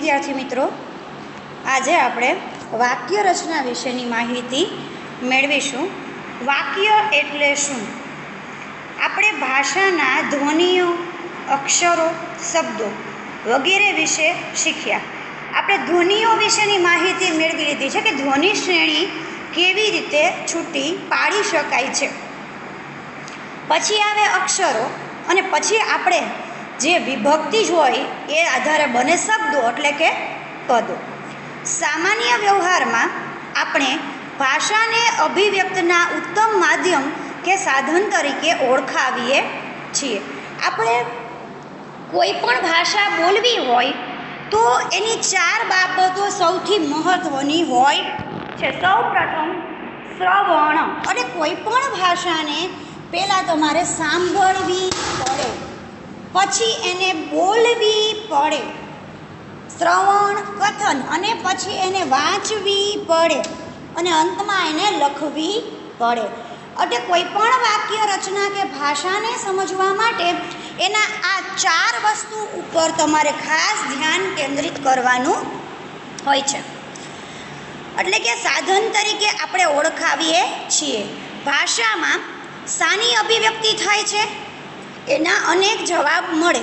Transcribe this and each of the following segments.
વિદ્યાર્થી મિત્રો, આજે આપણે વાક્ય રચના વિશેની માહિતી મેળવીશું. વાક્ય એટલે શું? આપણે ભાષાના ધ્વનિઓ, અક્ષરો, શબ્દો વગેરે વિશે શીખ્યા. આપણે ધ્વનિઓ વિશેની માહિતી મેળવી લીધી છે કે ધ્વનિ શ્રેણી કેવી રીતે છૂટી પાડી શકાય છે. પછી આવે અક્ષરો અને પછી આપણે જે વિભક્તિ જ હોય એ આધારે બને શબ્દો એટલે કે પદો. સામાન્ય વ્યવહારમાં આપણે ભાષાને અભિવ્યક્તના ઉત્તમ માધ્યમ કે સાધન તરીકે ઓળખાવીએ છીએ. આપણે કોઈ પણ ભાષા બોલવી હોય તો એની 4 બાબતો સૌથી મહત્ત્વની હોય છે. સૌ પ્રથમ શ્રવણ, અને કોઈ પણ ભાષાને પહેલાં તમારે સાંભળવી પડે, પછી એને બોલવી પડે. શ્રવણ, કથન, અને પછી એને વાંચવી પડે અને અંતમાં એને લખવી પડે. એટલે કોઈ પણ વાક્ય રચના કે ભાષાને સમજવા માટે એના આ 4 વસ્તુ ઉપર તમારે ખાસ ધ્યાન કેન્દ્રિત કરવાનું હોય છે. એટલે કે સાધન તરીકે આપણે ઓળખાવીએ છીએ. ભાષામાં શાની અભિવ્યક્તિ થાય છે એના અનેક જવાબ મળે,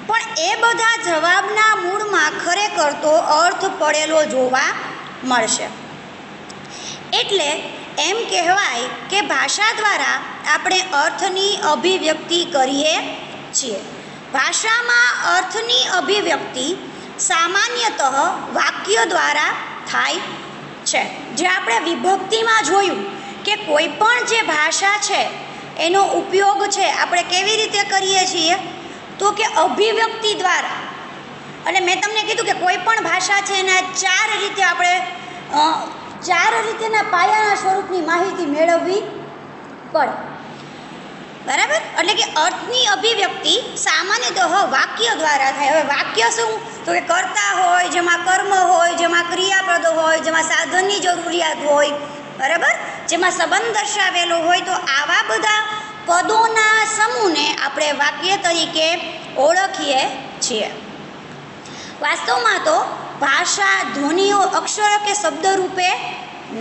પણ એ બધા જવાબના મૂળમાં ખરેખર તો અર્થ પડેલો જોવા મળશે. એટલે એમ કહેવાય કે ભાષા દ્વારા આપણે અર્થની અભિવ્યક્તિ કરીએ છીએ. ભાષામાં અર્થની અભિવ્યક્તિ સામાન્યતઃ વાક્ય દ્વારા થાય છે. જે આપણે વિભક્તિમાં જોયું કે કોઈ પણ જે ભાષા છે એનો ઉપયોગ છે આપણે કેવી રીતે કરીએ છીએ તો કે અભિવ્યક્તિ દ્વારા. એટલે મેં તમને કીધું કે કોઈ પણ ભાષા છે એના 4 રીતે આપણે 4 રીતેના પાયાના સ્વરૂપની માહિતી મેળવવી પડે, બરાબર. એટલે કે અર્થની અભિવ્યક્તિ સામાન્યતઃ વાક્ય દ્વારા થાય. હવે વાક્ય શું? તો કે કર્તા હોય, જેમાં કર્મ હોય, જેમાં ક્રિયાપદ હોય, જેમાં સાધનની જરૂરિયાત હોય, બરાબર, જેમાં સંબંધ દર્શાવેલો હોય. તો આવા બધા પદોના સમૂહને આપણે વાક્ય તરીકે ઓળખીએ છીએ. વાસ્તવમાં તો ભાષા ધ્વનિઓ, અક્ષરો કે શબ્દ રૂપે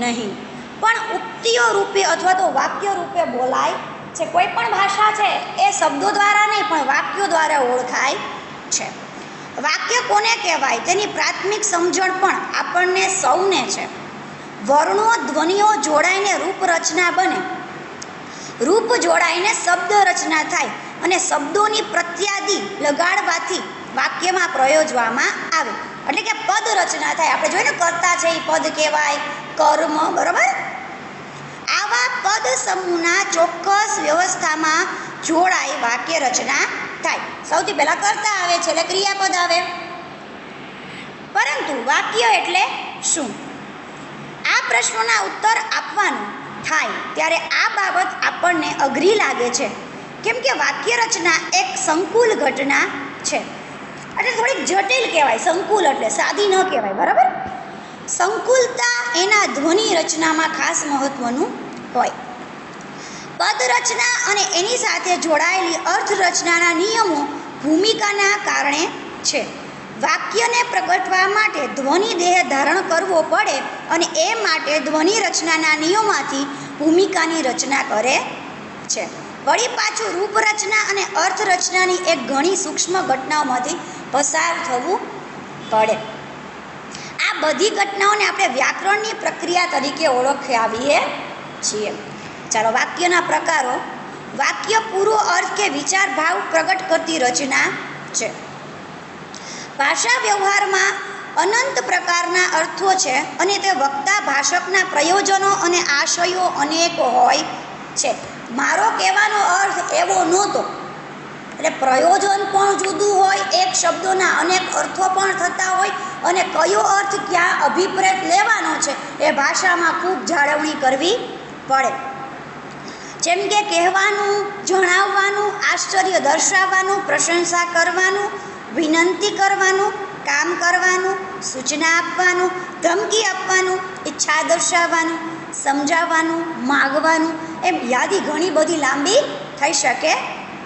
નહીં પણ ઉક્તિઓ રૂપે અથવા તો વાક્ય રૂપે બોલાય છે. કોઈ પણ ભાષા છે એ શબ્દો દ્વારા નહીં પણ વાક્યો દ્વારા ઓળખાય છે. વાક્ય કોને કહેવાય તેની પ્રાથમિક સમજણ પણ આપણને સૌને છે. વર્ણો, ધ્વનિઓ જોડાઈને રૂપરચના બને, રૂપ જોડાઈને શબ્દ રચના થાય અને શબ્દોની પ્રત્યાદિ લગાડવાથી વાક્યમાં પ્રયોજવામાં આવે. એટલે કે પદ રચના થાય. આપણે જોઈએ ને કર્તા છે એ પદ કહેવાય, કર્મ, બરાબર. આવા પદ સમૂહના ચોક્કસ વ્યવસ્થામાં જોડાઈ વાક્ય રચના થાય. સૌથી પહેલાં કર્તા આવે છે એટલે ક્રિયાપદ આવે. પરંતુ વાક્ય એટલે શું? આ પ્રશ્નોના ઉત્તર આપવાનું થાય ત્યારે આ બાબત આપણને અઘરી લાગે છે, કેમ કે વાક્ય રચના એક સંકુલ ઘટના છે. એટલે થોડીક જટિલ કહેવાય. સંકુલ એટલે સાદી ન કહેવાય, બરાબર. સંકુલતા એના ધ્વનિ રચનામાં ખાસ મહત્વનું હોય. પદ રચના અને એની સાથે જોડાયેલી અર્થ રચનાના નિયમો ભૂમિકાના કારણે છે. વાક્યને પ્રગટવા માટે ધ્વનિ દેહ ધારણ કરવો પડે અને એ માટે ધ્વનિ રચનાના નિયમોમાંથી ભૂમિકાની રચના કરે છે. વળી પાછું રૂપરચના અને અર્થ રચનાની એક ઘણી સૂક્ષ્મ ઘટનાઓમાંથી પસાર થવું પડે. આ બધી ઘટનાઓને આપણે વ્યાકરણની પ્રક્રિયા તરીકે ઓળખાવીએ છીએ. ચાલો, વાક્યના પ્રકારો. વાક્ય પૂરો અર્થ કે વિચાર ભાવ પ્રગટ કરતી રચના છે. ભાષા વ્યવહારમાં અનંત પ્રકારના અર્થો છે અને તે વક્તા ભાષકના પ્રયોજનો અને આશયો અનેક હોય છે. મારો કહેવાનો અર્થ એવો નહોતો, એટલે પ્રયોજન પણ જુદું હોય, એક શબ્દોના અનેક અર્થો પણ થતા હોય અને કયો અર્થ ક્યાં અભિપ્રેત લેવાનો છે એ ભાષામાં ખૂબ જાળવણી કરવી પડે. જેમ કે કહેવાનું, જણાવવાનું, આશ્ચર્ય દર્શાવવાનું, પ્રશંસા કરવાનું, વિનંતી કરવાનું, કામ કરવાનું, સૂચના આપવાનું, ધમકી આપવાનું, ઈચ્છા દર્શાવવાનું, સમજાવવાનું, માગવાનું, એમ યાદી ઘણી બધી લાંબી થઈ શકે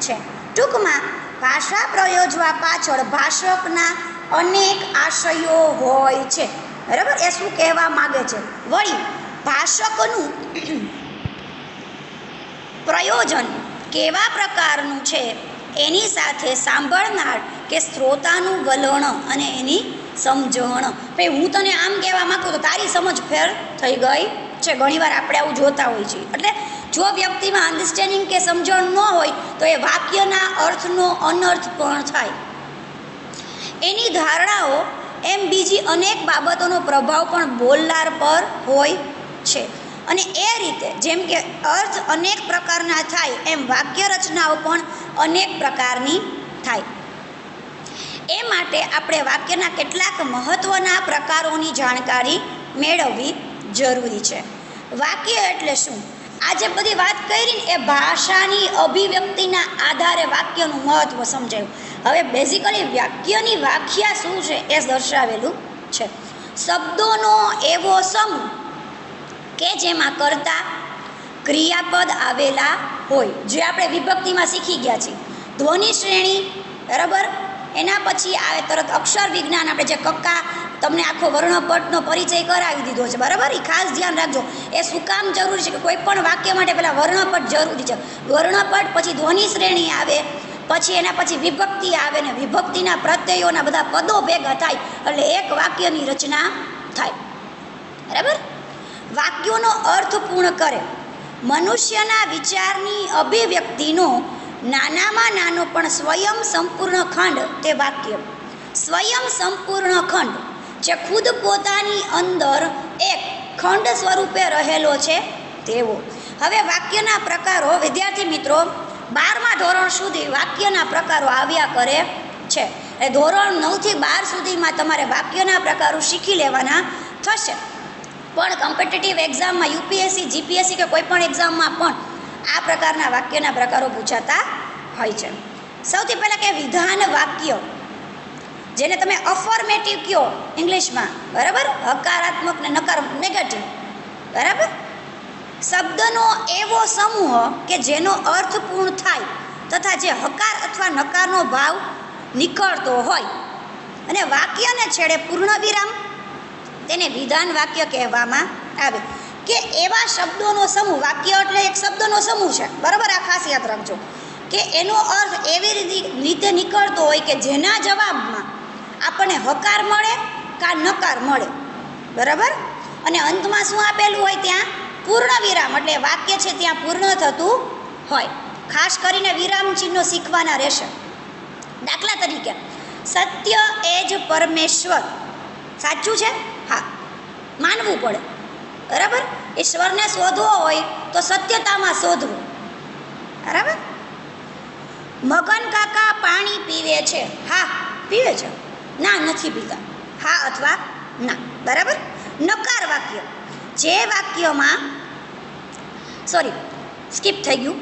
છે. ટૂંકમાં ભાષા પ્રયોજવા પાછળ ભાષકના અનેક આશયો હોય છે. બરાબર, એ શું કહેવા માગે છે? વળી ભાષકનું પ્રયોજન કેવા પ્રકારનું છે એની સાથે સાંભળનાર કે શ્રોતાનું વલણ અને એની સમજણ. ભાઈ હું તને આમ કહેવા માગું તો તારી સમજ ફેર થઈ ગઈ છે. ઘણીવાર આપણે આવું જોતા હોઈએ છીએ. એટલે જો વ્યક્તિમાં અન્ડરસ્ટેન્ડિંગ કે સમજણ ન હોય તો એ વાક્યના અર્થનો અનર્થ પણ થાય. એની ધારણાઓ એમ બીજી અનેક બાબતોનો પ્રભાવ પણ બોલનાર પર હોય છે. અને એ રીતે જેમ કે અર્થ અનેક પ્રકારના થાય એમ વાક્ય રચનાઓ પણ અનેક પ્રકારની થાય. એ માટે આપણે વાક્યના કેટલાક મહત્ત્વના પ્રકારોની જાણકારી મેળવવી જરૂરી છે. વાક્ય એટલે શું? આ જે બધી વાત કરી ને એ ભાષાની અભિવ્યક્તિના આધારે વાક્યનું મહત્ત્વ સમજાયું. હવે બેઝિકલી વાક્યની વ્યાખ્યા શું છે એ દર્શાવેલું છે. શબ્દોનો એવો સમૂહ કે જેમાં કર્તા ક્રિયાપદ આવેલા હોય, જે આપણે વિભક્તિમાં શીખી ગયા છીએ. ધ્વનિ શ્રેણી, બરાબર, એના પછી આવે તરત અક્ષર વિજ્ઞાન. આપણે જે કક્કા તમને આખો વર્ણપટનો પરિચય કરાવી દીધો છે, બરાબર. એ ખાસ ધ્યાન રાખજો. એ શું કામ જરૂરી છે કે કોઈ પણ વાક્ય માટે પહેલાં વર્ણપટ જરૂરી છે. વર્ણપટ પછી ધ્વનિ શ્રેણી આવે, પછી એના પછી વિભક્તિ આવે ને વિભક્તિના પ્રત્યયોના બધા પદો ભેગા થાય એટલે એક વાક્યની રચના થાય. બરાબર. વાક્યોનો અર્થ પૂર્ણ કરે. મનુષ્યના વિચારની અભિવ્યક્તિનો નાનામાં નાનો પણ સ્વયં સંપૂર્ણ ખંડ તે વાક્ય. સ્વયં સંપૂર્ણ ખંડ જે ખુદ પોતાની અંદર એક ખંડ સ્વરૂપે રહેલો છે તેવો. હવે વાક્યના પ્રકારો, વિદ્યાર્થી મિત્રો, 12મા ધોરણ સુધી વાક્યના પ્રકારો આવ્યા કરે છે. એ ધોરણ 9 થી 12 સુધીમાં તમારે વાક્યના પ્રકારો શીખી લેવાના થશે. પણ કોમ્પિટિટિવ એક્ઝામમાં યુપીએસસી, જીપીએસસી કે કોઈ પણ એક્ઝામમાં પણ આ પ્રકારના વાક્યના પ્રકારો પૂછાતા હોય છે. સૌથી પહેલાં કે વિધાન વાક્ય, જેને તમે અફર્મેટિવ કહો ઇંગ્લિશમાં, બરાબર, હકારાત્મક ને નકારાત્મક, નેગેટિવ, બરાબર. શબ્દનો એવો સમૂહ કે જેનો અર્થ પૂર્ણ થાય તથા જે હકાર અથવા નકારનો ભાવ નીકળતો હોય અને વાક્યને છેડે પૂર્ણ વિરામ, તેને વિધાન વાક્ય કહેવામાં આવે. કે એવા શબ્દોનો સમૂહ, વાક્ય એટલે એક શબ્દનો સમૂહ છે, બરાબર. આ ખાસ યાદ રાખજો કે એનો અર્થ એવી રીતે નીકળતો હોય કે જેના જવાબમાં આપણને હકાર મળે કાં નકાર મળે, બરાબર. અને અંતમાં શું આપેલું હોય? ત્યાં પૂર્ણ વિરામ, એટલે વાક્ય છે ત્યાં પૂર્ણ થતું હોય. ખાસ કરીને વિરામ ચિહ્નો શીખવાના રહેશે. દાખલા તરીકે, સત્ય એ જ પરમેશ્વર. સાચું છે? હા, માનવું પડે, બરાબર. ઈશ્વરને શોધવો હોય તો સત્યતામાં શોધવું, બરાબર. મગન કાકા પાણી પીવે છે. હા, પીવે છે. ના, નથી પીતા. હા અથવા ના, બરાબર. નકાર વાક્ય, જે વાક્યમાં સ્કીપ થઈ ગયું.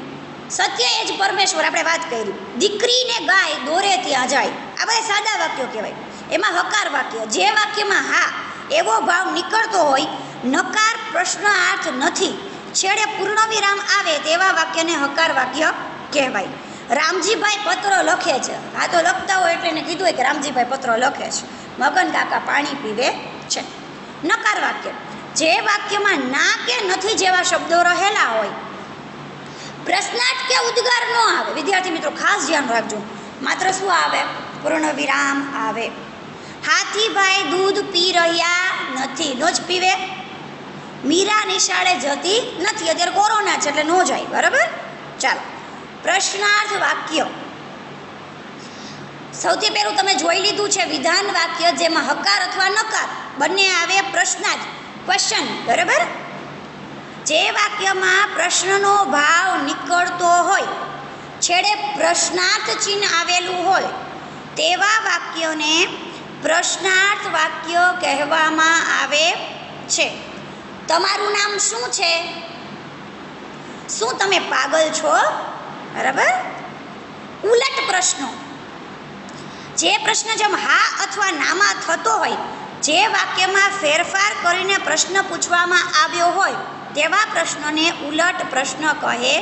સત્ય એ જ પરમેશ્વર આપણે વાત કરી. દીકરીને ગાય દોરે ત્યાં જાય. આ બધા સાદા વાક્યો કહેવાય. એમાં હકાર વાક્ય, જે વાક્યમાં હા એવો ભાવ નીકળતો હોય, નકાર પ્રશ્નાર્થ નથી, છેડે પૂર્ણ વિરામ આવે તેવા વાક્યને હકાર વાક્ય કહેવાય. રામજીભાઈ પત્ર લખે છે. આ તો લખતા હોય એટલે એને કીધું હોય કે રામજીભાઈ પત્ર લખે છે. મગન કાકા પાણી પીવે છે. નકાર વાક્ય, જે વાક્યમાં ના કે નથી જેવા શબ્દો રહેલા હોય, પ્રશ્નાર્થ કે ઉદ્ગાર ન આવે. વિદ્યાર્થી મિત્રો ખાસ ધ્યાન રાખજો. માત્ર શું આવે? પૂર્ણ વિરામ આવે. હાથીભાઈ દૂધ પી રહ્યા નથી. નો જ પીવે. મીરા નિશાળે જતી નથી. અત્યારે કોરોના છે એટલે નો જાય, બરાબર. ચાલો, પ્રશ્નાર્થ વાક્ય. સૌથી પહેલું તમે જોઈ લીધું છે વિધાન વાક્ય, જેમાં હકાર અથવા નકાર બંને આવે. પ્રશ્નાર્થ, ક્વેશ્ચન, બરાબર. જે વાક્યમાં પ્રશ્નનો ભાવ નીકળતો હોય, છેડે પ્રશ્નાર્થ ચિહ્ન આવેલું હોય તેવા વાક્યોને પ્રશ્નાર્થ વાક્ય કહેવામાં આવે છે. તમારું નામ શું છે? શું તમે પાગલ છો? બરાબર. ઉલટ પ્રશ્નો, જે પ્રશ્ન જેમ હા અથવા નામાં થતો હોય, જે વાક્યમાં ફેરફાર કરીને પ્રશ્ન પૂછવામાં આવ્યો હોય તેવા પ્રશ્નને ઉલટ પ્રશ્ન કહે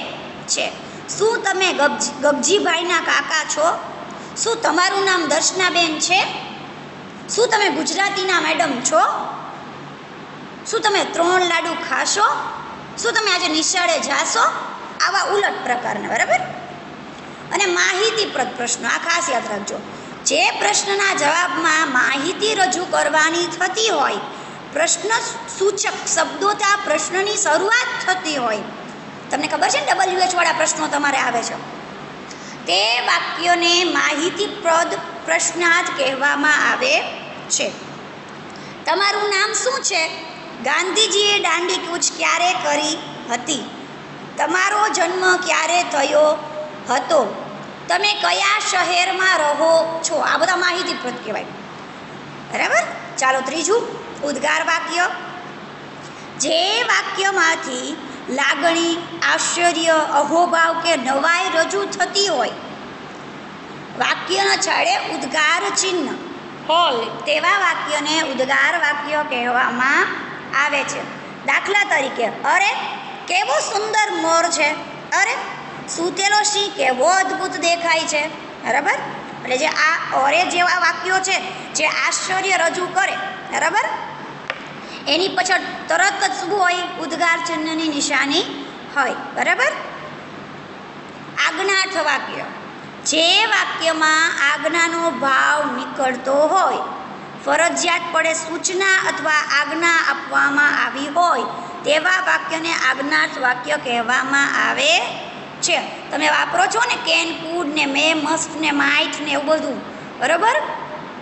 છે. શું તમે ગગજીભાઈના કાકા છો? શું તમારું નામ દર્શનાબેન છે? શું તમે ગુજરાતીના મેડમ છો? શું તમે 3 લાડુ ખાશો? શું તમે આજે નિશાળે જાશો? આવા ઉલટ પ્રકારના, બરાબર. અને માહિતીપ્રદ પ્રશ્નો, આ ખાસ યાદ રાખજો. જે પ્રશ્નના જવાબમાં માહિતી રજૂ કરવાની થતી હોય, પ્રશ્ન સૂચક શબ્દોથી આ પ્રશ્નની શરૂઆત થતી હોય, તમને ખબર છે ને WH વાળા પ્રશ્નો તમારે આવે છે, તે વાક્યોને માહિતીપ્રદ પ્રશ્નાર્થ કહેવામાં આવે છે. તમારું નામ શું છે? ગાંધીજીએ દાંડી કૂચ ક્યારે કરી હતી? તમારો જન્મ ક્યારે થયો હતો? તમે કયા શહેરમાં રહો છો? આ બધા માહિતીપ્રદ કહેવાય, બરાબર. ચાલો ત્રીજું, ઉદ્ગાર વાક્ય. જે વાક્યમાંથી લાગણી, આશ્ચર્ય, અહોભાવ કે નવાઈ રજૂ થતી હોય, વાક્યના છેડે ઉદ્ગાર ચિહ્ન હોય, તેવા વાક્યને ઉદ્ગાર વાક્ય કહેવામાં આવે છે. દાખલા તરીકે, અરે કેવો સુંદર મોર છે, અરે સૂતેલો સિંહ કેવો અદ્ભુત દેખાય છે, બરાબર. એટલે જે આ અરે જેવા વાક્યો છે જે આશ્ચર્ય રજૂ કરે, બરાબર, એની પાછળ તરત જ શું હોય? ઉદ્ગાર ચિહ્નની નિશાની હોય, બરાબર. આજ્ઞાર્થ વાક્ય. જે વાક્યમાં આજ્ઞાનો ભાવ નીકળતો હોય, ફરજિયાત પડે સૂચના અથવા આજ્ઞા આપવામાં આવી હોય, તેવા વાક્યને આજ્ઞાર્થ વાક્ય કહેવામાં આવે છે. તમે વાપરો છો ને કેન, કુડ ને મે, મસ્ટ ને માઇટ ને એવું બધું, બરાબર.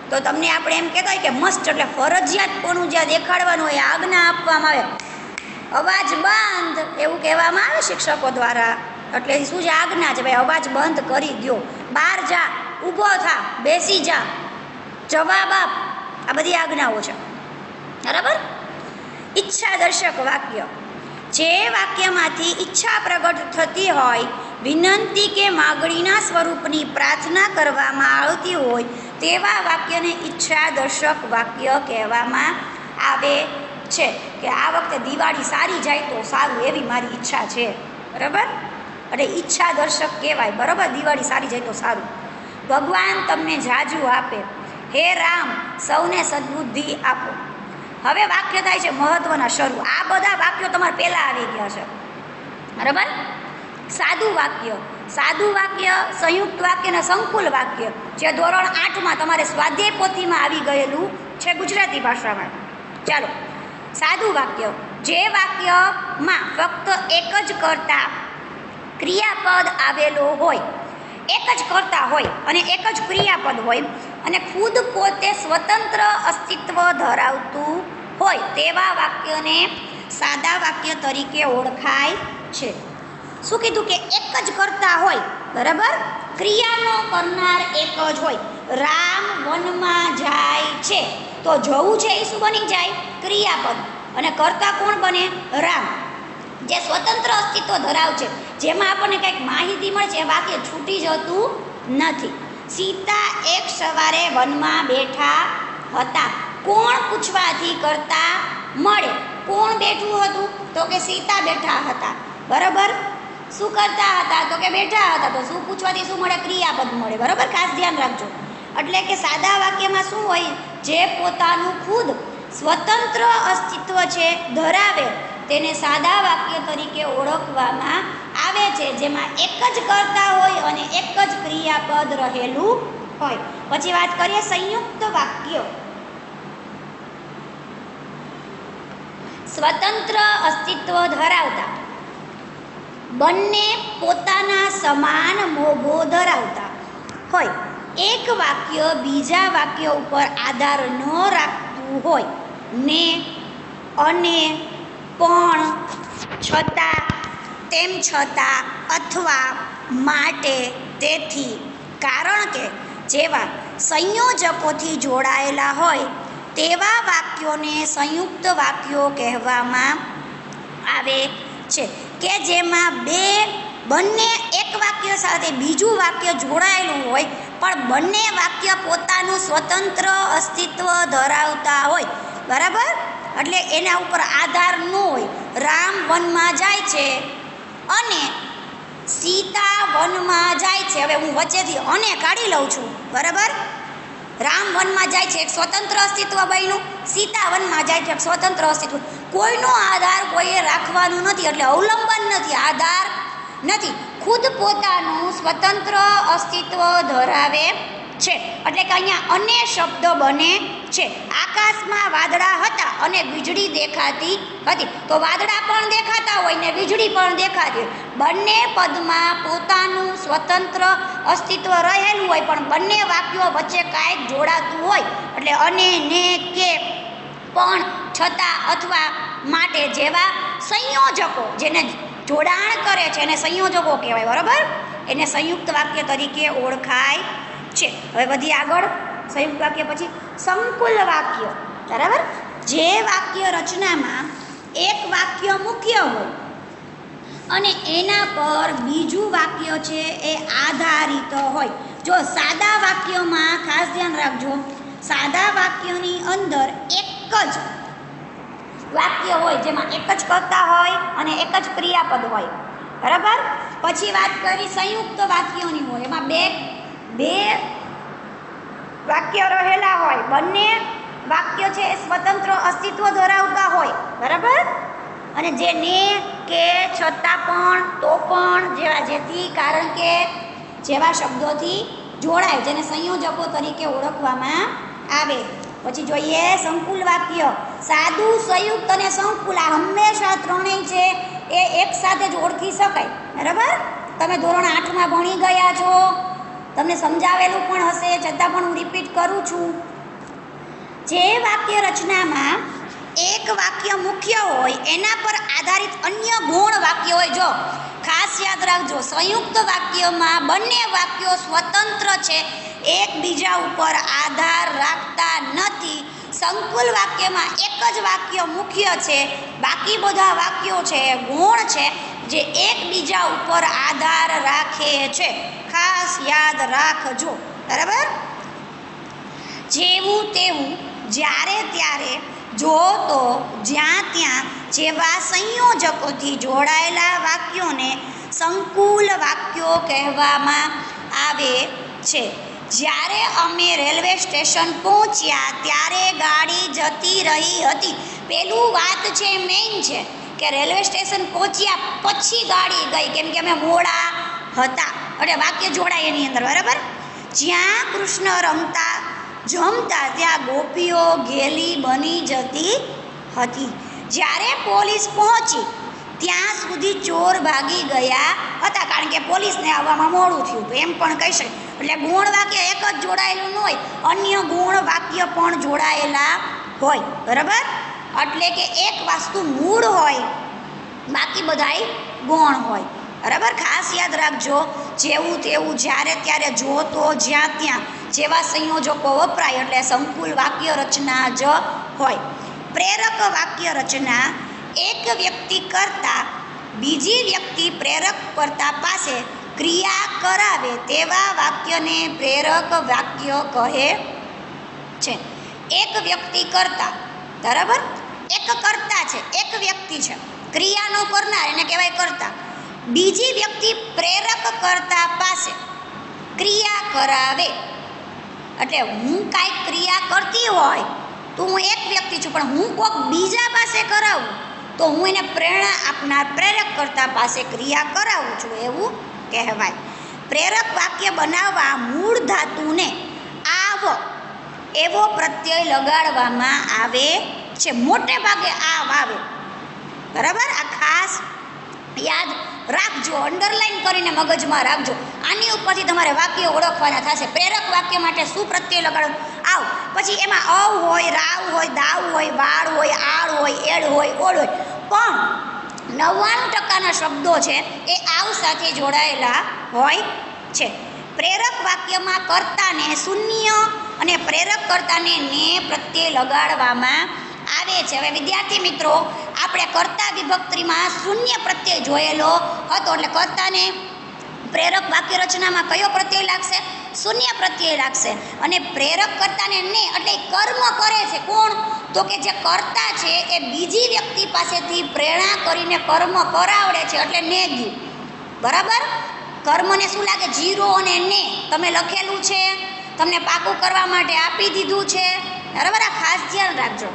તો તમને આપણે એમ કહેતા હોય કે મસ્ટ એટલે ફરજિયાતપણું જ્યાં દેખાડવાનું હોય, આજ્ઞા આપવામાં આવે. અવાજ બંધ એવું કહેવામાં આવે શિક્ષકો દ્વારા, એટલે શું છે? આજ્ઞા છે, ભાઈ અવાજ બંધ કરી દો, બહાર જા, ઊભો થા, બેસી જા, જવાબ આપ, આ બધી આજ્ઞાઓ છે, બરાબર. ઈચ્છાદર્શક વાક્ય. જે વાક્યમાંથી ઈચ્છા પ્રગટ થતી હોય, વિનંતી કે માગણીના સ્વરૂપની પ્રાર્થના કરવામાં આવતી હોય, તેવા વાક્યને ઈચ્છાદર્શક વાક્ય કહેવામાં આવે છે. કે આ વખતે દિવાળી સારી જાય તો સારું, એવી મારી ઈચ્છા છે, બરાબર. એટલે ઈચ્છાદર્શક કહેવાય, બરાબર. દિવાળી સારી જાય તો સારું. ભગવાન તમને જાજુ આપે, હે રામ સૌને સદબુદ્ધિ આપો. હવે વાક્ય થાય છે મહત્વના શરૂ. આ બધા વાક્યો તમારે પહેલાં આવી ગયા છે, બરાબર. સાદું વાક્ય. સાદું વાક્ય, સંયુક્ત વાક્ય અને સંકુલ વાક્ય, જે ધોરણ 8માં તમારે સ્વાધ્યાય પોથીમાં આવી ગયેલું છે ગુજરાતી ભાષામાં. ચાલો, સાદું વાક્ય. જે વાક્યમાં ફક્ત એક જ કર્તા ક્રિયાપદ આવેલો હોય, એક જ કર્તા હોય અને એક જ ક્રિયાપદ હોય અને ખુદ પોતે સ્વતંત્ર અસ્તિત્વ ધરાવતું હોય, તેવા વાક્યને સાદા વાક્ય તરીકે ઓળખાય છે. શું કીધું? કે એક જ કર્તા હોય, બરાબર, ક્રિયાનો કરનાર એક જ હોય. રામ વનમાં જાય છે, તો જવું છે એ શું બની જાય? ક્રિયાપદ. અને કર્તા કોણ બને? રામ, જે સ્વતંત્ર અસ્તિત્વ ધરાવ છે, જેમાં આપણને કંઈક માહિતી મળે છે, એ વાક્ય છૂટી જતું નથી. સીતા એક સવારે વનમાં બેઠા હતા. કોણ પૂછવાથી કરતા મળે? કોણ બેઠું હતું? તો કે સીતા બેઠા હતા, બરાબર. શું કરતા હતા? તો કે બેઠા હતા. તો શું પૂછવાથી શું મળે? ક્રિયાપદ મળે, બરાબર. ખાસ ધ્યાન રાખજો. એટલે કે સાદા વાક્યમાં શું હોય? જે પોતાનું ખુદ સ્વતંત્ર અસ્તિત્વ છે ધરાવે, તેને સાદા વાક્ય તરીકે ઓળખવામાં આવે છે, જેમાં એક જ કર્તા હોય અને એક જ ક્રિયાપદ રહેલું હોય. પછી વાત કરીએ સંયુક્ત વાક્ય. સ્વતંત્ર અસ્તિત્વ ધરાવતા, બંને પોતાના સમાન મોભો ધરાવતા હોય. એક વાક્ય બીજા વાક્ય ઉપર આધાર ન રાખતું હોય, ને, અને, પણ, છતાં, તેમ છતાં, અથવા, માટે, તેથી, કારણ કે જેવા સંયોજકોથી જોડાયેલા હોય, તેવા વાક્યોને સંયુક્ત વાક્યો કહેવામાં આવે છે. કે જેમાં બંને એક વાક્ય સાથે બીજું વાક્ય જોડાયેલું હોય, પણ બંને વાક્ય પોતાનું સ્વતંત્ર અસ્તિત્વ ધરાવતા હોય, બરાબર. એટલે એના ઉપર આધાર ન હોય. રામ વનમાં જાય છે અને સીતા વનમાં જાય છે. હવે હું વચ્ચેથી અને કાઢી લઉં છું, બરાબર. રામ વનમાં જાય છે, એક સ્વતંત્ર અસ્તિત્વ બન્યું. સીતા વનમાં જાય છે, એક સ્વતંત્ર અસ્તિત્વ. કોઈનો આધાર કોઈએ રાખવાનું નથી, એટલે અવલંબન નથી, આધાર નથી, ખુદ પોતાનું સ્વતંત્ર અસ્તિત્વ ધરાવે છે. એટલે કે અહીંયા અને શબ્દ બને છે. આકાશમાં વાદળા હતા અને વીજળી દેખાતી હતી. તો વાદળા પણ દેખાતા હોય ને વીજળી પણ દેખાતી હોય. બંને પદમાં પોતાનું સ્વતંત્ર અસ્તિત્વ રહેલું હોય, પણ બંને વાક્યો વચ્ચે કાંઈક જોડાતું હોય. એટલે અને, ને, કે, પણ, છતાં, અથવા, માટે જેવા સંયોજકો જેને જોડાણ કરે છે એને સંયોજકો કહેવાય. બરાબર, એને સંયુક્ત વાક્ય તરીકે ઓળખાય છે. હવે વધી આગળ. સંયુક્ત વાક્ય પછી સંકુલ વાક્ય. બરાબર, જે વાક્ય રચનામાં એક વાક્ય મુખ્ય હોય અને એના પર બીજું વાક્ય છે એ આધારિત હોય. જો સાદા વાક્યોમાં ખાસ ધ્યાન રાખજો, સાદા વાક્યની અંદર એક જ વાક્ય હોય જેમાં એક જ કર્તા હોય અને એક જ ક્રિયાપદ હોય. બરાબર, પછી વાત કરી સંયુક્ત વાક્યોની હોય, એમાં બે વાક્ય રહેલા હોય, બંને વાક્ય છે એ સ્વતંત્ર અસ્તિત્વ ધરાવતા હોય. બરાબર, અને જે ને, કે, છતાં પણ, તો પણ જેવા, જેથી, કારણ કે જેવા શબ્દોથી જોડાય, જેને સંયોજકો તરીકે ઓળખવામાં આવે. પછી જોઈએ સંકુલ વાક્ય. સાદું, સંયુક્ત અને સંકુલ આ હંમેશા ત્રણેય છે એ એકસાથે જ ઓળખી શકાય. બરાબર, તમે ધોરણ 8માં ભણી ગયા છો, તમને સમજાવેલું પણ હશે, છતાં પણ હું રિપીટ કરું છું. જે વાક્ય રચનામાં એક વાક્ય મુખ્ય હોય એના પર આધારિત અન્ય ગૌણ વાક્ય હોય. જો ખાસ યાદ રાખજો, સંયુક્ત વાક્યમાં બંને વાક્યો સ્વતંત્ર છે, એકબીજા ઉપર આધાર રાખતા નથી. સંકુલ વાક્યમાં એક જ વાક્ય મુખ્ય છે, બાકી બધા વાક્યો છે એ ગૌણ છે જે એકબીજા ઉપર આધાર રાખે છે. ખાસ યાદ રાખજો. બરાબર, જેવું તેવું, જ્યારે ત્યારે, જો તો, જ્યાં ત્યાં જેવા સંયોજકોથી જોડાયેલા વાક્યોને સંકુલ વાક્યો કહેવામાં આવે છે. જ્યારે અમે રેલવે સ્ટેશન પહોંચ્યા ત્યારે ગાડી જતી રહી હતી. પેલું વાત છે મેઇન છે કે રેલવે સ્ટેશન પહોંચ્યા પછી ગાડી ગઈ, કેમ કે અમે મોડા હતા. એટલે વાક્ય જોડાય એની અંદર. બરાબર, જ્યાં કૃષ્ણ રમતા જમતા ત્યાં ગોપીઓ ગેલી બની જતી હતી. જ્યારે પોલીસ પહોંચી ત્યાં સુધી ચોર ભાગી ગયા હતા, કારણ કે પોલીસને આવવામાં મોડું થયું હતું, એમ પણ કહી શકાય. એટલે ગુણ વાક્ય એક જ જોડાયેલું ન હોય, અન્ય ગુણ વાક્ય પણ જોડાયેલા હોય. બરાબર, એટલે કે એક વસ્તુ મૂળ હોય, બાકી બધાય ગૌણ હોય. બરાબર, ખાસ યાદ રાખજો, જેવું તેવું, જ્યારે ત્યારે, જો તો, જ્યાં ત્યાં જેવા સંયોજકો વપરાય એટલે સંકુલ વાક્ય રચના જ હોય. પ્રેરક વાક્ય રચના એક વ્યક્તિ કરતાં બીજી વ્યક્તિ પ્રેરક કર્તા પાસે ક્રિયા કરાવે તેવા વાક્યને પ્રેરક વાક્ય કહે છે. એક વ્યક્તિ કરતા, બરાબર, એક કર્તા છે, એક વ્યક્તિ છે, ક્રિયાનો કરનાર એને કહેવાય કર્તા. બીજી વ્યક્તિ પ્રેરક કર્તા પાસે ક્રિયા કરાવે, એટલે હું કાંઈક ક્રિયા કરતી હોય તો હું એક વ્યક્તિ છું, પણ હું કોઈક બીજા પાસે કરાવું તો હું એને પ્રેરણા આપનાર પ્રેરક કર્તા પાસે ક્રિયા કરાવું છું, એવું કહેવાય. પ્રેરક વાક્ય બનાવવા મૂળ ધાતુને આવ એવો પ્રત્યય લગાડવામાં આવે છે. મોટે ભાગે આવ આવે. બરાબર, આ ખાસ યાદ રાખજો, અંડરલાઈન કરીને મગજમાં રાખજો. આની ઉપરથી તમારે વાક્ય ઓળખવાના થશે. પ્રેરક વાક્ય માટે શું પ્રત્યય લગાડો? આવ. પછી એમાં અવ હોય, રાવ હોય, દાવ હોય, વાળ હોય, આળ હોય, એડ હોય, ઓળ હોય, પણ 99% શબ્દો છે એ આવ સાથે જોડાયેલા હોય છે. પ્રેરક વાક્યમાં કર્તાને શૂન્ય અને પ્રેરક કર્તાને ને પ્રત્યય લગાડવામાં આવે છે. હવે વિદ્યાર્થી મિત્રો, આપણે કર્તા વિભક્તિમાં શૂન્ય પ્રત્યય જોયેલો હતો, એટલે કર્તાને પ્રેરક વાક્ય રચનામાં કયો પ્રત્યય લાગશે? શૂન્ય પ્રત્યય લાગશે. અને પ્રેરક કર્તાને ને એટલે કર્મ કરે છે. કોણ? તો કે જે કર્તા છે એ બીજી વ્યક્તિ પાસેથી પ્રેરણા કરીને કર્મ કરાવડે છે, એટલે ને ગયું. બરાબર, કર્મને શું લાગે? જીરો અને ને તમે લખેલું છે, તમને પાકું કરવા માટે આપી દીધું છે, બરાબર? આ ખાસ ધ્યાન રાખજો.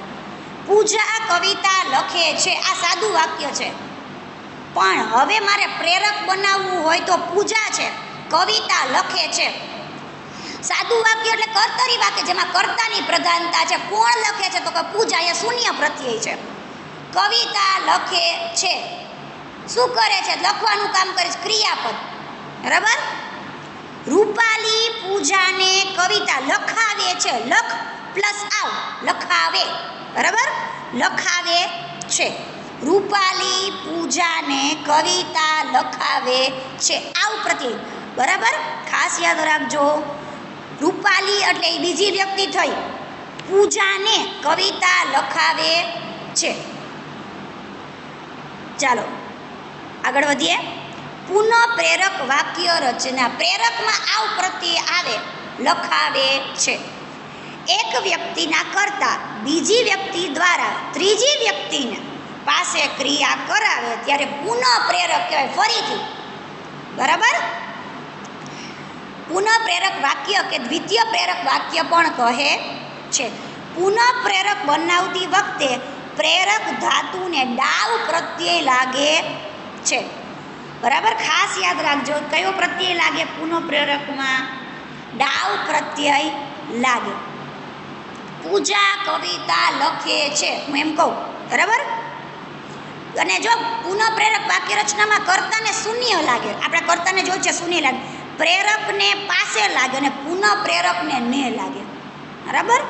પૂજા કવિતા લખે છે, આ સાદું વાક્ય છે. પણ હવે મારે પ્રેરક બનાવવું હોય તો પૂજા છે, કવિતા લખે છે. સાદું વાક્ય એટલે કર્તરી વાક્ય, જેમાં કર્તાની પ્રધાનતા છે. કોણ લખે છે? તો કે પૂજા, એ શૂન્ય પ્રત્યય છે. કવિતા લખે છે, શું કરે છે? લખવાનું કામ કરે છે, ક્રિયાપદ, બરાબર? રૂપાલી પૂજાને કવિતા લખાવે છે, લખ પ્લસ આવ, લખાવે, બરાબર? લખાવે છે. રૂપાલી પૂજાને કવિતા લખાવે છે, આવ પ્રત્યય, બરાબર? ખાસ યાદ રાખજો, રૂપાલી એટલે એ બીજી વ્યક્તિ થઈ, પૂજાને કવિતા લખાવે છે. ચાલો આગળ વધીએ. પુનઃ પ્રેરક વાક્ય રચના. પ્રેરકમાં આવ પ્રત્યય આવે, લખાવે છે. એક વ્યક્તિના કરતા બીજી વ્યક્તિ દ્વારા ત્રીજી વ્યક્તિને પાસે ક્રિયા કરાવે ત્યારે પુનઃ પ્રેરક કહેવાય, ફરીથી, બરાબર? પુનઃ પ્રેરક વાક્ય કે દ્વિતીય પ્રેરક વાક્ય પણ કહે છે. પુનઃ પ્રેરક બનાવતી વખતે પ્રેરક ધાતુને ડાવ પ્રત્યય લાગે છે, બરાબર? ખાસ યાદ રાખજો, કયો પ્રત્યય લાગે પુનઃ પ્રેરકમાં? ડાવ પ્રત્યય લાગે. પૂજા કવિતા લખે છે, હું એમ કહું, બરાબર? અને જો પુનઃ પ્રેરક વાક્ય રચનામાં કર્તાને શૂન્ય લાગે, આપણે કર્તાને જોયું છે શૂન્ય લાગે, પ્રેરકને પાસે લાગે અને પુનઃ પ્રેરકને ને લાગે, બરાબર?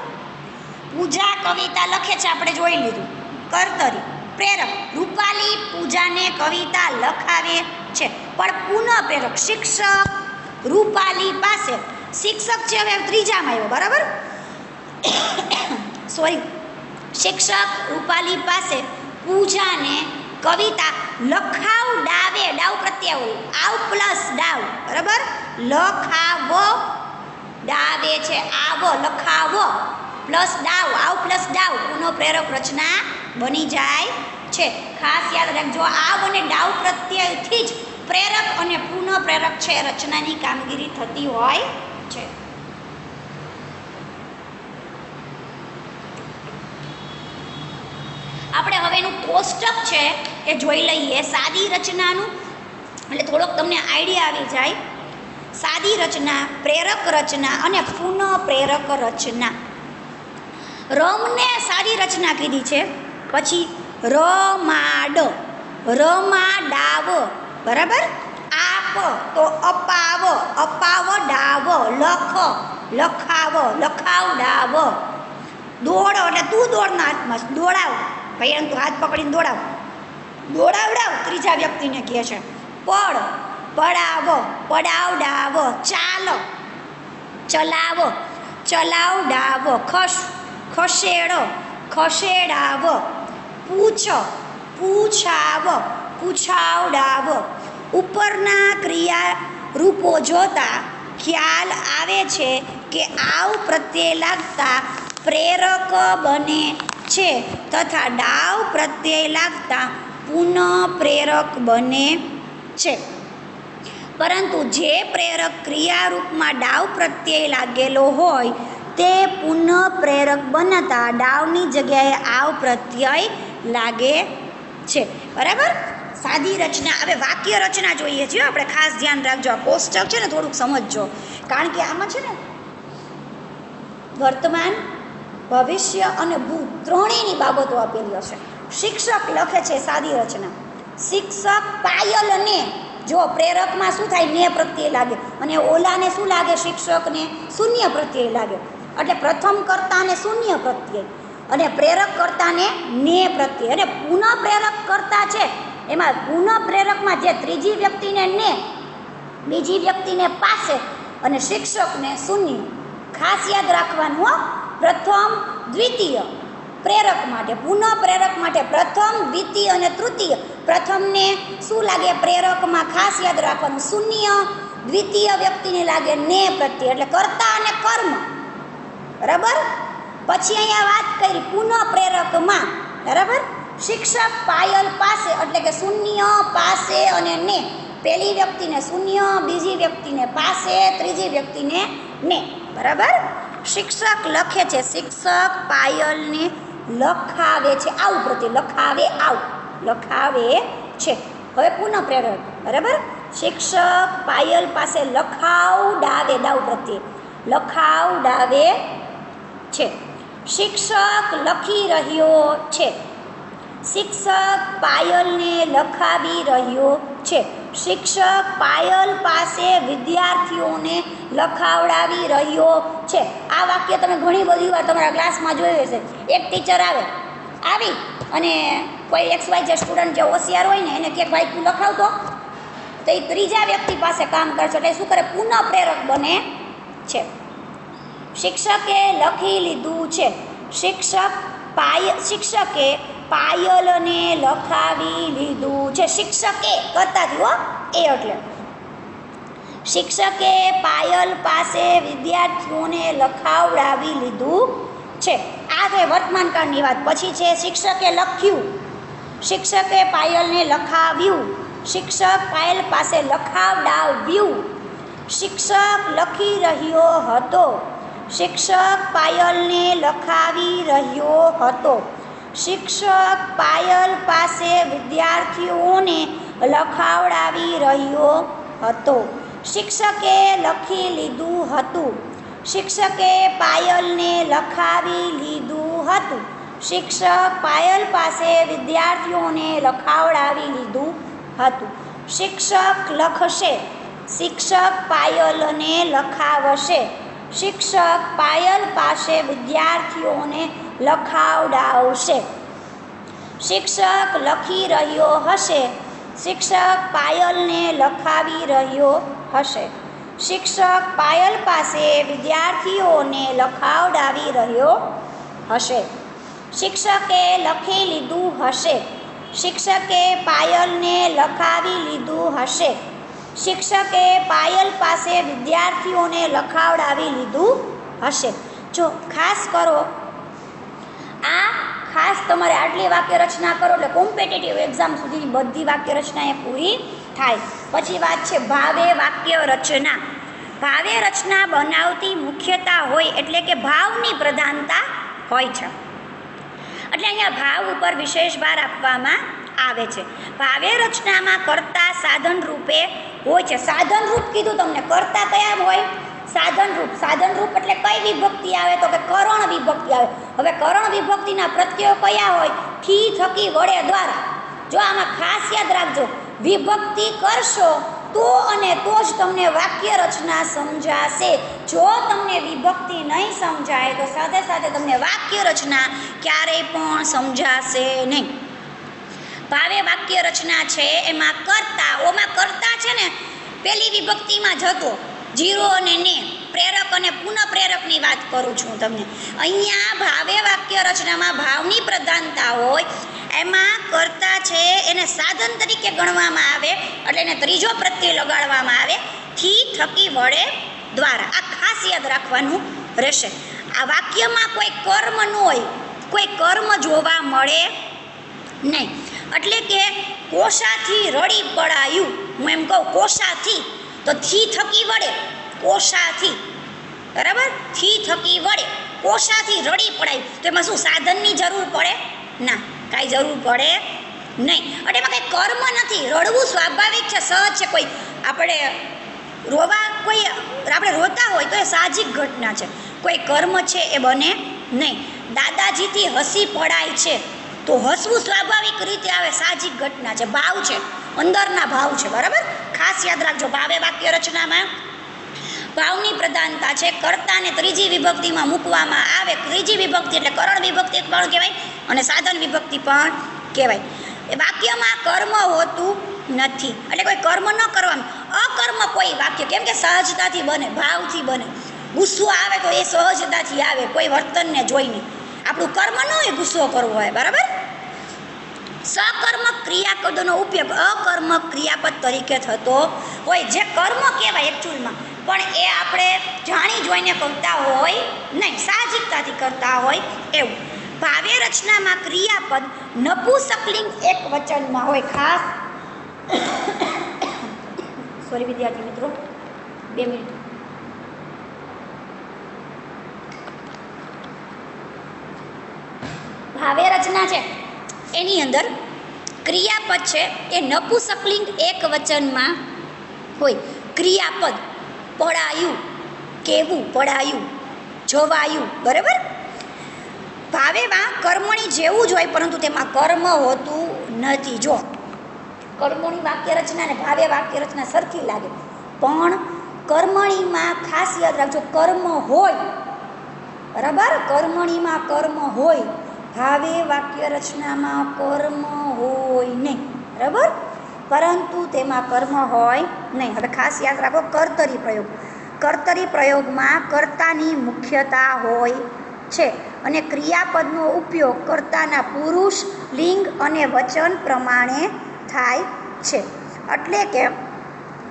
પૂજા કવિતા લખે છે, આપણે જોઈ લીધું. કર્તરી પ્રેરક રૂપાલી પૂજાને કવિતા લખાવે છે, પણ પુનઃ પ્રેરક શિક્ષક રૂપાલી પાસે, શિક્ષક છે હવે ત્રીજામાં આવ્યો, બરાબર? સોરી, શિક્ષક રૂપાલી પાસે પૂજાને કવિતા લખાવડાવે, ડાવ પ્રત્યય હોય, આવ પ્લસ ડાવ, બરાબર? લખાવો ડાવે છે, આવો, લખાવો પ્લસ ડાવ, આવ પ્લસ ડાવ, પુનઃ પ્રેરક રચના બની જાય છે. ખાસ યાદ રાખજો, આવ અને ડાવ પ્રત્યયથી જ પ્રેરક અને પુનઃ પ્રેરક છે રચનાની કામગીરી થતી હોય છે. આપણે હવે એનું કોષ્ટક છે એ જોઈ લઈએ, સાદી રચનાનું, એટલે થોડોક તમને આઈડિયા આવી જાય. સાદી રચના, પ્રેરક રચના અને પુનઃ પ્રેરક રચના. રમને સાદી રચના કીધી છે, પછી રમાડ, રમાડાવ, બરાબર? આપ તો અપાવ, અપાવડાવ, લખ, લખાવ, લખાવડાવ, દોડો એટલે તું દોડના હાથમાં, દોડાવ, ભાઈ તું હાથ પકડીને દોડાવ, દોડાવડાવ, ત્રીજા વ્યક્તિને કહે છે. પડ, પડાવ, પડાવડાવ, ચાલ, ચલાવ, ચલાવડાવ, ખસ, ખસેડો, ખસેડાવ, પૂછ, પૂછાવ, પૂછાવડાવ. ઉપરના ક્રિયા રૂપો જોતા ખ્યાલ આવે છે કે આવ પ્રત્યે લાગતા પ્રેરક બને છે તથા ડાવ પ્રત્યે લાગતા પુનઃ પ્રેરક બને છે. પરંતુ જે પ્રેરક ક્રિયારૂપમાં ડાવ પ્રત્યય લાગેલો હોય તે પુનઃ પ્રેરક બનતા ડાવની જગ્યાએ આવ પ્રત્યય લાગે છે, બરાબર? સાદી રચના. હવે વાક્ય રચના જોઈએ છીએ, આપણે ખાસ ધ્યાન રાખજો. આ કોષ્ટક છે ને થોડુંક સમજજો, કારણ કે આમાં છે ને વર્તમાન, ભવિષ્ય અને ભૂત ત્રણેયની બાબતો આપેલી હશે. શિક્ષક લખે છે સાદી રચના. શિક્ષક પાયલને, જો પ્રેરકમાં શું થાય? ને પ્રત્યય લાગે, અને ઓલાને શું લાગે? શિક્ષકને શૂન્ય પ્રત્યય લાગે. એટલે પ્રથમ કર્તાને શૂન્ય પ્રત્યય અને પ્રેરક કર્તાને ને પ્રત્યય. અને પુનઃ પ્રેરક કર્તા છે એમાં પુનઃ પ્રેરકમાં જે ત્રીજી વ્યક્તિને ને, બીજી વ્યક્તિને પાસે અને શિક્ષકને શૂન્ય. ખાસ યાદ રાખવાનું હો, પ્રથમ દ્વિતીય પ્રેરક માટે, પુનઃ પ્રેરક માટે પ્રથમ, દ્વિતીય અને તૃતીય. પ્રથમને શું લાગે? પ્રેરકમાં ખાસ યાદ રાખવાનું શૂન્ય, દ્વિતીય વ્યક્તિને લાગે ને પ્રત્યય, એટલે કર્તા અને કર્મ, બરાબર? પછી અહીંયા વાત કરી પુનઃ પ્રેરકમાં, બરાબર? શિક્ષક પાયલ પાસે, એટલે કે શૂન્ય, પાસે અને ને. પહેલી વ્યક્તિને શૂન્ય, બીજી વ્યક્તિને પાસે, ત્રીજી વ્યક્તિને ને. बराबर। शिक्षक लखे छे, शिक्षक पायलने लखावे छे, आव प्रत्यय लखावे, आव लखावे छे। हवे पुनः प्रेरक, बराबर। शिक्षक पायल पासे लखावडावे, दाव प्रत्यय लखावडावे छे। शिक्षक लखी रह्यो छे, शिक्षक पायलने लखावी रह्यो छे। शिक्षक पायल पासे विद्यार्थीओने लखावडावी रह्यो छे। आ वाक्य तमे घणी बधी वार तमारा क्लासमां जोयुं हशे। एक टीचर आवी अने कोई XYZ स्टुडન્ટ जे होशियार होय ने एने के भाई तू लखावतो, तो ए त्रीजा व्यक्ति पासे काम करशे એટલે શું કરે, પુનઃ પ્રેરક બને છે। शिक्षके लखी लीधुं छे, शिक्षके पायलने लखावी लीधुं छे। शिक्षके करता थी हो ए એટલે शिक्षके पायल पासे विद्यार्थीओने लखावडावी लीधुं छे। आ છે વર્તમાન કાળની વાત। પછી છે शिक्षके लख्યું, शिक्षके पायलने लखाव्યું, शिक्षक पायल पासे लखावडाव्યું। शिक्षक लखी रह्यो हतो, शिक्षक पायलने लखावी रह्यो हतो। शिक्षक पायल पासे विद्यार्थीओने लखावडावी रह्यो हतो। शिक्षके लखी लीधुं हतुं, शिक्षके पायलने लखावी लीधुं हतुं। शिक्षक पायल पासे विद्यार्थीओने लखावडावी लीधुं हतुं। शिक्षक लखशे, शिक्षक पायलने लखावशे। शिक्षक पायल पासे विद्यार्थीओने लखावडावशे। शिक्षक लखी रह्यो हशे, शिक्षक पायलने लखावी रह्यो हशे। शिक्षक पायल पासे विद्यार्थीओने लखावडावी रह्यो हशे। शिक्षके लखी लीधुं हशे, शिक्षके पायलने लखावी लीधुं हशे। शिक्षके पायल पासे विद्यार्थीओने लखावडावी लीधुं हशे। जो खास करो, आ खास तमारे आटली वाक्य रचना करो એટલે કોમ્પિટિટિવ એક્ઝામ સુધીની બધી વાક્ય રચના એ પૂરી થાય। પછી વાત છે ભાવે વાક્ય રચના। ભાવે રચના બનાવતી મુખ્યતા હોય એટલે કે ભાવની પ્રધાનતા હોય છે। એટલે અહીંયા ભાવ ઉપર વિશેષ ભાર આપવામાં આવે છે। ભાવે રચનામાં કર્તા સાધન રૂપે હોય છે। સાધન રૂપ કીધું તમને, કર્તા કયા હોય? સાધન રૂપ। સાધન રૂપ એટલે કઈ વિભક્તિ આવે? તો કે કરણ વિભક્તિ આવે। હવે કરણ વિભક્તિના પ્રત્યયો કયા હોય? થી, થકી, વડે, દ્વારા। જો આમાં ખાસ યાદ રાખજો, વિભક્તિ કરશો તો અને તો જ તમને વાક્ય રચના સમજાશે। જો તમને વિભક્તિ નહીં સમજાય તો સાથે સાથે તમને વાક્ય રચના ક્યારેય પણ સમજાશે નહીં। ભાવે વાક્ય રચના છે એમાં કર્તા, ઓમાં કર્તા છે ને પહેલી વિભક્તિમાં જતો, જીરો અને ને, પ્રેરક અને પુનઃ પ્રેરકની વાત કરું છું તમને। અહીંયા ભાવે વાક્ય રચનામાં ભાવની પ્રધાનતા હોય, એમાં કર્તા છે એને સાધન તરીકે ગણવામાં આવે એટલે એને ત્રીજો પ્રત્યય લગાડવામાં આવે, થી, થકી, વડે, દ્વારા। આ ખાસ યાદ રાખવાનું રહેશે। આ વાક્યમાં કોઈ કર્મ ન હોય, કોઈ કર્મ જોવા મળે નહીં। એટલે કે કોશાથી રડી પડાયું, હું એમ કહું કોશાથી, તો થી, થકી, વડે, કોશાથી, બરાબર, થી, થકી, વડે, કોશાથી રડી પડાયું, તો એમાં શું સાધનની જરૂર પડે? ના, કાંઈ જરૂર પડે નહીં। એટલે એમાં કંઈ કર્મ નથી, રડવું સ્વાભાવિક છે, સહજ છે। કોઈ આપણે રોતા હોય તો એ સાહજિક ઘટના છે, કોઈ કર્મ છે એ બને નહીં। દાદાજીથી હસી પડાય છે તો હસવું સ્વાભાવિક રીતે આવે, સાહજિક ઘટના છે, ભાવ છે, અંદરના ભાવ છે, બરાબર। ખાસ યાદ રાખજો, ભાવે વાક્ય રચનામાં ભાવની પ્રધાનતા છે। કર્તાને ત્રીજી વિભક્તિમાં મૂકવામાં આવે, ત્રીજી વિભક્તિ એટલે કરણ વિભક્તિ પણ કહેવાય અને સાધન વિભક્તિ પણ કહેવાય। એ વાક્યમાં કર્મ હોતું નથી, એટલે કોઈ કર્મ ન કરવાનું, અકર્મ કોઈ વાક્ય, કેમ કે સહજતાથી બને, ભાવથી બને। ગુસ્સો આવે તો એ સહજતાથી આવે, કોઈ વર્તનને જોઈને। આપણું કર્મ ન હોય ગુસ્સો કરવો હોય, બરાબર। સકર્મક ક્રિયાપદનો ઉપયોગ અકર્મક ક્રિયાપદ તરીકે થતો હોય, જે કર્મ કહેવાય એકચ્યુઅલમાં, પણ એ આપણે જાણી જોઈને કરતા હોય નહીં, સાહજિકતાથી કરતા હોય એવું। ભાવે રચનામાં ક્રિયાપદ નપુંસકલિંગ એક વચનમાં હોય। ખાસ સોરી વિદ્યાર્થી મિત્રો, 2 મિનિટ। ભાવે રચના છે એની અંદર ક્રિયાપદ છે એ નપુંસકલિંગ એક વચનમાં હોય. ક્રિયાપદ પડાયું, કેવું, પડાયું, જવાયું, બરાબર. ભાવેમાં કર્મણી જેવું જ હોય પરંતુ તેમાં કર્મ હોતું નથી. જો કર્મણી વાક્ય રચના ને ભાવે વાક્ય રચના સરખી લાગે, પણ કર્મણીમાં ખાસ યાદ રાખજો કર્મ હોય, બરાબર. કર્મણીમાં કર્મ હોય, ભાવે વાક્ય રચનામાં કર્મ હોય નહીં, બરાબર. પરંતુ તેમાં કર્મ હોય નહીં. હવે ખાસ યાદ રાખો કર્તરી પ્રયોગ. કર્તરી પ્રયોગમાં કર્તાની મુખ્યતા હોય છે અને ક્રિયાપદનો ઉપયોગ કર્તાના પુરુષ, લિંગ અને વચન પ્રમાણે થાય છે. એટલે કે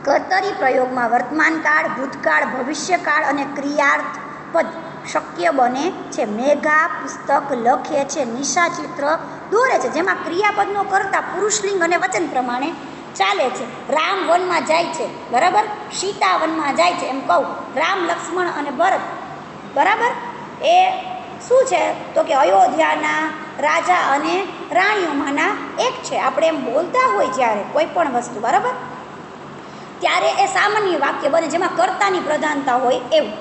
કર્તરી પ્રયોગમાં વર્તમાનકાળ, ભૂતકાળ, ભવિષ્યકાળ અને ક્રિયાર્થ પદ શક્ય બને છે. મેઘા પુસ્તક લખે છે, નિશા ચિત્ર દોરે છે, જેમાં ક્રિયાપદનો કર્તા પુરુષલિંગ અને વચન પ્રમાણે ચાલે છે. રામ વનમાં જાય છે, બરાબર. સીતા વનમાં જાય છે, એમ કહું. રામ, લક્ષ્મણ અને ભરત, બરાબર, એ શું છે તો કે અયોધ્યાના રાજા અને રાણીઓમાંના એક છે. આપણે એમ બોલતા હોય જ્યારે કોઈ પણ વસ્તુ, બરાબર, ત્યારે એ સામાન્ય વાક્ય બને જેમાં કર્તાની પ્રધાનતા હોય એવું.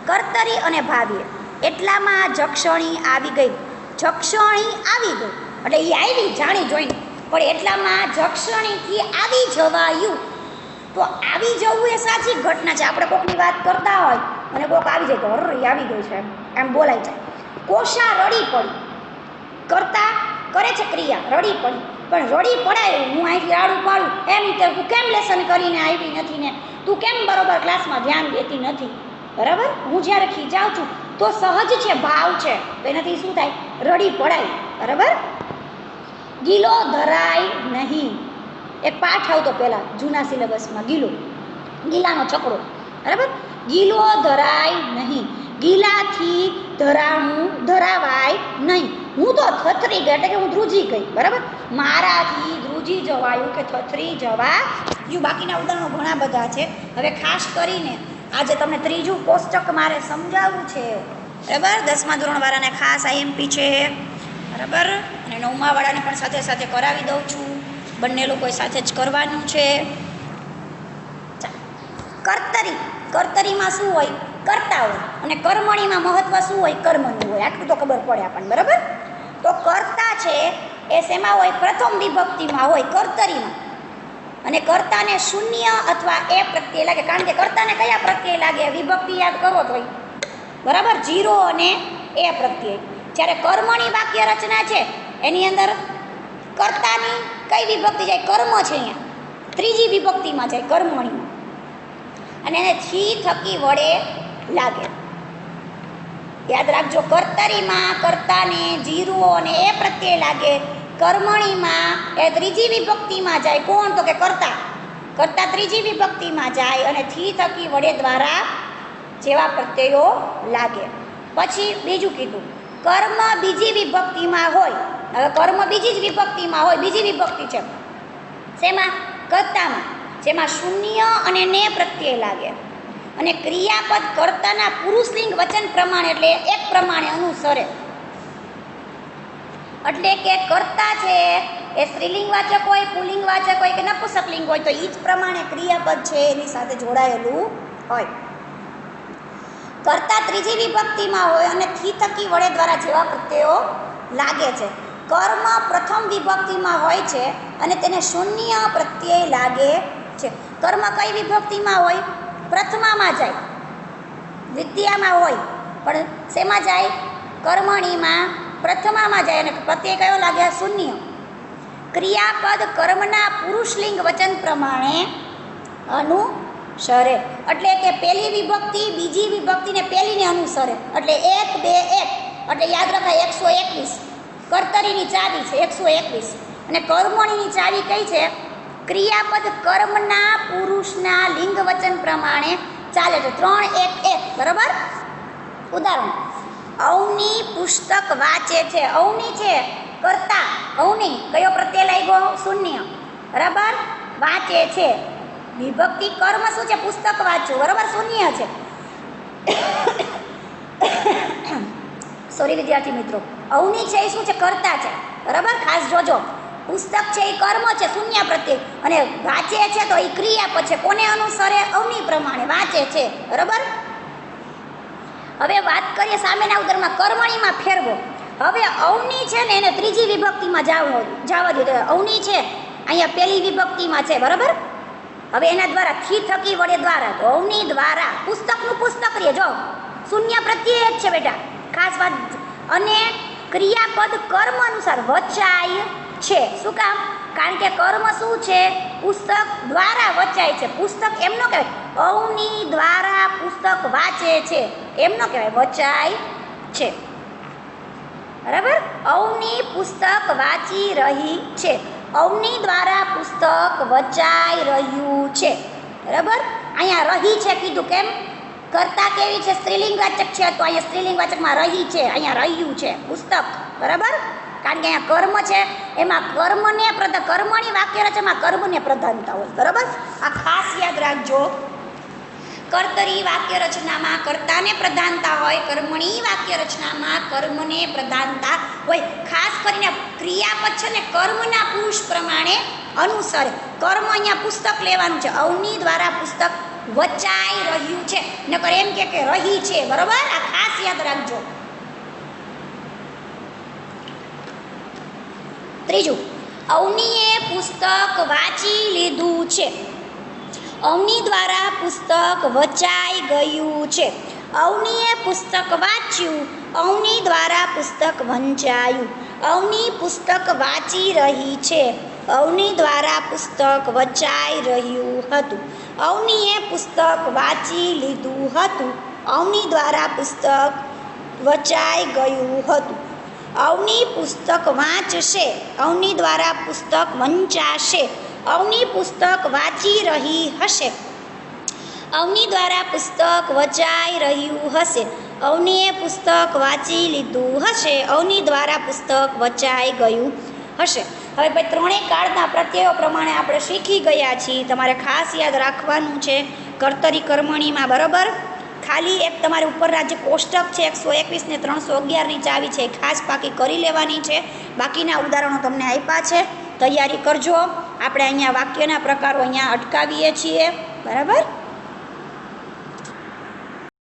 કર્તરી અને ભાવ્ય એટલામાં જક્ષણી આવી ગઈ. જક્ષણી આવી ગઈ એટલે એ આવી જાણી જોઈને, પણ એટલામાં જક્ષણીથી આવી જવાયું. તો આવી જવું એ સાચી ઘટના છે. આપણે કોકની વાત કરતા હોય અને કોક આવી જાય તો હર આવી ગઈ છે એમ બોલાય જાય. કોશા રડી પડી, કરતા કરે છે ક્રિયા, રડી પડી, પણ રડી પડાય હું અહીંથી રાડું પાડું એમ કે તું કેમ લેસન કરીને આવી નથી ને, તું કેમ બરોબર ક્લાસમાં ધ્યાન દેતી નથી, બરાબર. હું જ્યારે ખીજાઉં છું તો સહજ છે, ભાવ છે, તો એનાથી શું થાય, રડી પડાય, બરાબર. ગીલો ધરાય નહીં. એક પાઠ આવતો પહેલાં જૂના સિલેબસમાં, ગીલાનો છકડો, બરાબર. ગીલો ધરાય નહીં, ગીલાથી ધરાવાય નહીં. હું તો થથરી ગઈ એટલે કે હું ધ્રુજી ગઈ, બરાબર. મારાથી ધ્રુજી જવાયું કે થથરી જવાયું. બાકીના ઉદાહરણો ઘણા બધા છે. હવે ખાસ કરીને આજે તમને ત્રીજું કોષ્ટક મારે સમજાવવું છે, બરાબર. 10મા ધોરણવાળાને ખાસ આઈએમપી છે, બરાબર. અને 9મા વાળાને પણ સાથે સાથે કરાવી દઉં છું. બંને લોકોએ સાથે જ કરવાનું છે. કર્તરી, કર્તરીમાં શું હોય, કરતા હોય, અને કર્મણીમાં મહત્વ શું હોય, કર્મનું હોય. આટલું તો ખબર પડે આપણને, બરાબર. તો કર્તા છે એ શેમાં હોય, પ્રથમ વિભક્તિમાં હોય, કર્તરીમાં. અને કર્તાને શૂન્ય અથવા એ પ્રત્યે લાગે, કારણ કે કર્તાને કયા પ્રત્યે લાગે, વિભક્તિ યાદ કરો તો, બરાબર, 0 અને એ પ્રત્યે. જ્યારે કર્મણી વાક્ય રચના છે એની અંદર કર્તાની કઈ વિભક્તિ જાય, કર્મ છે, અહીંયા ત્રીજી વિભક્તિમાં જાય, કર્મણીમાં, અને એને થી થકી વડે લાગે. યાદ રાખજો, કર્તરીમાં કર્તાને 0 અને એ પ્રત્યે લાગે, કર્મણીમાં એ ત્રીજી વિભક્તિમાં જાય. કોણ, તો કે કર્તા. કર્તા ત્રીજી વિભક્તિમાં જાય અને થી થકી વડે દ્વારા જેવા પ્રત્યયો લાગે. પછી બીજું કીધું, કર્મ બીજી વિભક્તિમાં હોય. હવે કર્મ બીજી જ વિભક્તિમાં હોય, બીજી વિભક્તિ છે શેમાં, કર્તામાં, જેમાં શૂન્ય અને ને પ્રત્યે લાગે, અને ક્રિયાપદ કર્તાના પુરુષલિંગ વચન પ્રમાણે એટલે એક પ્રમાણે અનુસરે. એટલે કે કર્તા છે એ સ્ત્રીલિંગ વાચક હોય, પુલ્લિંગ વાચક હોય કે નપુંસકલિંગ હોય, તો એ જ પ્રમાણે ક્રિયાપદ છે એની સાથે જોડાયેલું હોય. કર્તા ત્રીજી વિભક્તિમાં હોય અને થી થકી વડે દ્વારા જેવા પ્રત્યયો લાગે છે. કર્મ પ્રથમ વિભક્તિમાં હોય છે અને તેને શૂન્ય પ્રત્યય લાગે છે. કર્મ કઈ વિભક્તિમાં હોય, પ્રથમામાં જાય, દ્વિતીયામાં હોય, પણ શેમાં જાય, કર્મણીમાં પ્રથમામાં જાય અને પ્રત્યય કયો લાગે, શૂન્ય. ક્રિયાપદ કર્મના પુરુષલિંગ વચન પ્રમાણે અનુસરે. એટલે કે પહેલી વિભક્તિ બીજી વિભક્તિને પહેલીને અનુસરે. એટલે 1, 2, 1 એટલે યાદ રખાય 121. કર્તરીની ચાવી છે 121. અને કર્મણીની ચાવી કઈ છે, ક્રિયાપદ કર્મના પુરુષના લિંગ વચન પ્રમાણે ચાલે છે. 3, 1, 1, બરાબર. ઉદાહરણ, અવની પુસ્તક વાંચે છે. અવની છે કર્તા, અવની કયો પ્રત્યય લાગ્યો, શૂન્ય, બરાબર. વાંચે છે વિભક્તિ કર્મ શું છે, પુસ્તક વાંચવું, બરાબર, શૂન્ય છે. સોરી વિદ્યાર્થી મિત્રો, અવની છે એ શું છે? કર્તા છે, બરાબર? ખાસ જોજો, પુસ્તક છે એ કર્મ છે શૂન્ય પ્રત્યય, અને વાંચે છે તો એ ક્રિયાપદ છે. કોને અનુસરે? અવની પ્રમાણે વાંચે છે, બરાબર? હવે વાત કરીએ સામેના ઉદાહરણમાં કર્મણીમાં ફેરવો. હવે અવની છે ને એને ત્રીજી વિભક્તિમાં જવા દો. અવની છે અહીંયા પહેલી વિભક્તિમાં છે, બરાબર? હવે એના દ્વારા થી થકી વડે દ્વારા, તો અવની દ્વારા પુસ્તકનું પુસ્તક રે, જો શૂન્ય પ્રત્યય જ છે બેટા, ખાસ વાત. અને ક્રિયાપદ કર્મ અનુસાર વચાય છે. શું કામ? કારણ કે કર્મ શું છે? પુસ્તક દ્વારા વચાય છે. પુસ્તક એમ ન કહેવાય અવની દ્વારા પુસ્તક વાંચે છે, એમ ન કહેવાય, વચાય છે, બરાબર? અવની પુસ્તક વાંચી રહી છે, અવની દ્વારા પુસ્તક વચાઈ રહ્યું છે, બરાબર? અહીંયા રહી છે કીધું, કેમ? કર્તા કેવી છે? સ્ત્રીલિંગવાચક છે, તો અહીંયા સ્ત્રીલિંગવાચકમાં રહી છે, અહીંયા રહ્યું છે પુસ્તક, બરાબર? કારણ કે અહીંયા કર્મ છે, એમાં કર્મણી વાક્ય રચનામાં કર્મને પ્રધાનતા હોય, બરાબર? આ ખાસ યાદ રાખજો. કર્તરી વાક્ય રચનામાં કર્તાને પ્રધાનતા હોય, કર્મણી વાક્ય રચનામાં કર્મને પ્રધાનતા હોય. ખાસ કરીને ક્રિયાપદ છે ને કર્મના પુરુષ પ્રમાણે અનુસરે. કર્મ અહીંયા પુસ્તક લેવાનું છે, અવની દ્વારા પુસ્તક વચાઈ રહ્યું છે, નકર એમ કે રહી છે, બરાબર? આ ખાસ યાદ રાખજો. ત્રીજું, અવનીએ પુસ્તક વાંચી લીધું છે, અવની દ્વારા પુસ્તક વચાઈ ગયું છે. અવનીએ પુસ્તક વાંચ્યું, અવની દ્વારા પુસ્તક વંચાયું. અવની પુસ્તક વાંચી રહી છે, અવની દ્વારા પુસ્તક વચાઈ રહ્યું હતું. અવનીએ પુસ્તક વાંચી લીધું હતું, અવની દ્વારા પુસ્તક વચાઈ ગયું હતું. અવની પુસ્તક વાંચશે, અવની દ્વારા પુસ્તક વંચાશે. અવની પુસ્તક વાંચી રહી હશે, અવની દ્વારા પુસ્તક વચાઈ રહ્યું હશે. અવનીએ પુસ્તક વાંચી લીધું હશે, અવની દ્વારા પુસ્તક વચાઈ ગયું હશે. હવે ભાઈ ત્રણેય કાળના પ્રત્યયો પ્રમાણે આપણે શીખી ગયા છીએ. તમારે ખાસ યાદ રાખવાનું છે કર્તરી કર્મણીમાં, બરાબર? ખાલી એક તમારે ઉપરના જે કોષ્ટક છે 121 ને 311ની ચાવી છે ખાસ પાકી કરી લેવાની છે. બાકીના ઉદાહરણો તમને આપ્યા છે, તૈયારી કરજો. આપણે અહીંયા વાક્યના પ્રકારો અહીંયા અટકાવીએ છીએ, બરાબર?